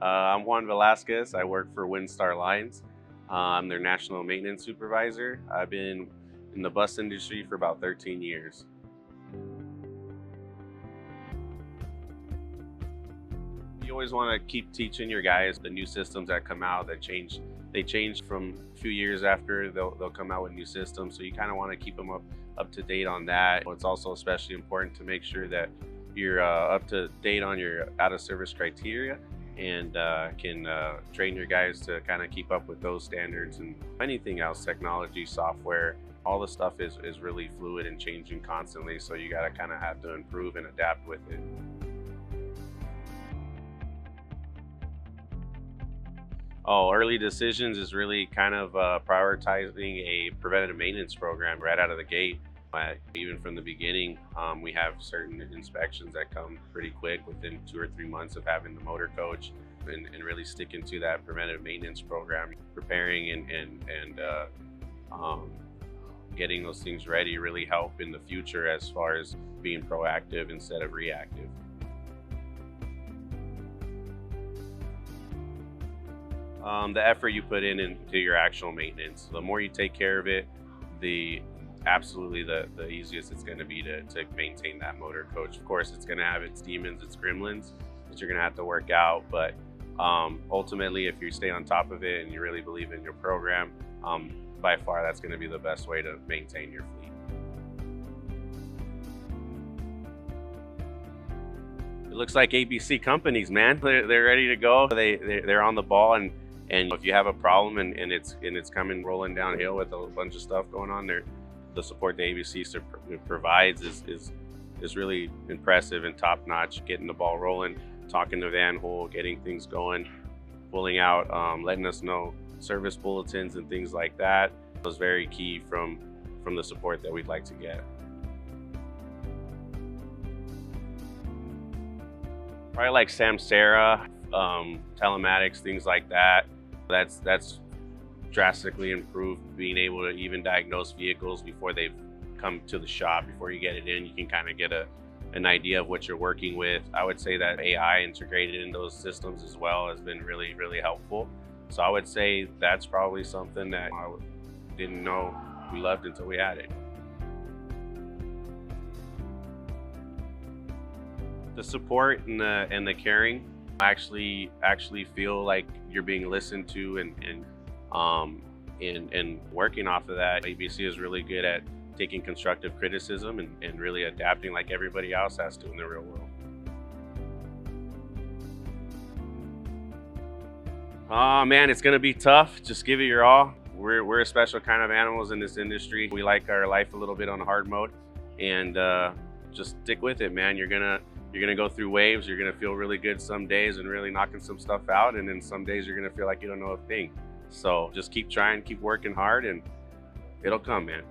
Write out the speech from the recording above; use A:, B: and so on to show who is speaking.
A: I'm Juan Velasquez. I work for Windstar Lines. I'm their National Maintenance Supervisor. I've been in the bus industry for about 13 years. You always want to keep teaching your guys the new systems that come out that change. They change from a few years after they'll come out with new systems. So you kind of want to keep them up to date on that. It's also especially important to make sure that you're up to date on your out of service criteria and can train your guys to kind of keep up with those standards and anything else, technology, software. All the stuff is really fluid and changing constantly. So you got to kind of have to improve and adapt with it. Oh, early decisions is really kind of prioritizing a preventative maintenance program right out of the gate. Even from the beginning, we have certain inspections that come pretty quick within 2 or 3 months of having the motor coach and really sticking to that preventative maintenance program, preparing and getting those things ready really help in the future as far as being proactive instead of reactive. The effort you put into your actual maintenance. The more you take care of it, the easiest it's going to be to maintain that motor coach. Of course, it's going to have its demons, its gremlins that you're going to have to work out. But ultimately, if you stay on top of it and you really believe in your program, by far that's going to be the best way to maintain your fleet. It looks like ABC companies, man. They're ready to go. They're on the ball, and if you have a problem and it's coming rolling downhill with a bunch of stuff going on, the support the ABC provides is really impressive and top notch. Getting the ball rolling, talking to Van Hole, getting things going, pulling out, letting us know service bulletins and things like that was very key from the support that we'd like to get. Probably like Samsara, telematics, things like that. That's drastically improved being able to even diagnose vehicles before they've come to the shop. Before you get it in, you can kind of get an idea of what you're working with. I would say that AI integrated in those systems as well has been really, really helpful. So I would say that's probably something that I didn't know we loved until we had it. The support and the caring, actually feel like you're being listened to and working off of that. ABC is really good at taking constructive criticism and really adapting like everybody else has to in the real world. Oh man, it's gonna be tough. Just give it your all. We're a special kind of animals in this industry. We like our life a little bit on hard mode, and just stick with it, man. You're gonna go through waves. You're gonna feel really good some days and really knocking some stuff out, and then some days you're gonna feel like you don't know a thing. So just keep trying, keep working hard, and it'll come, man.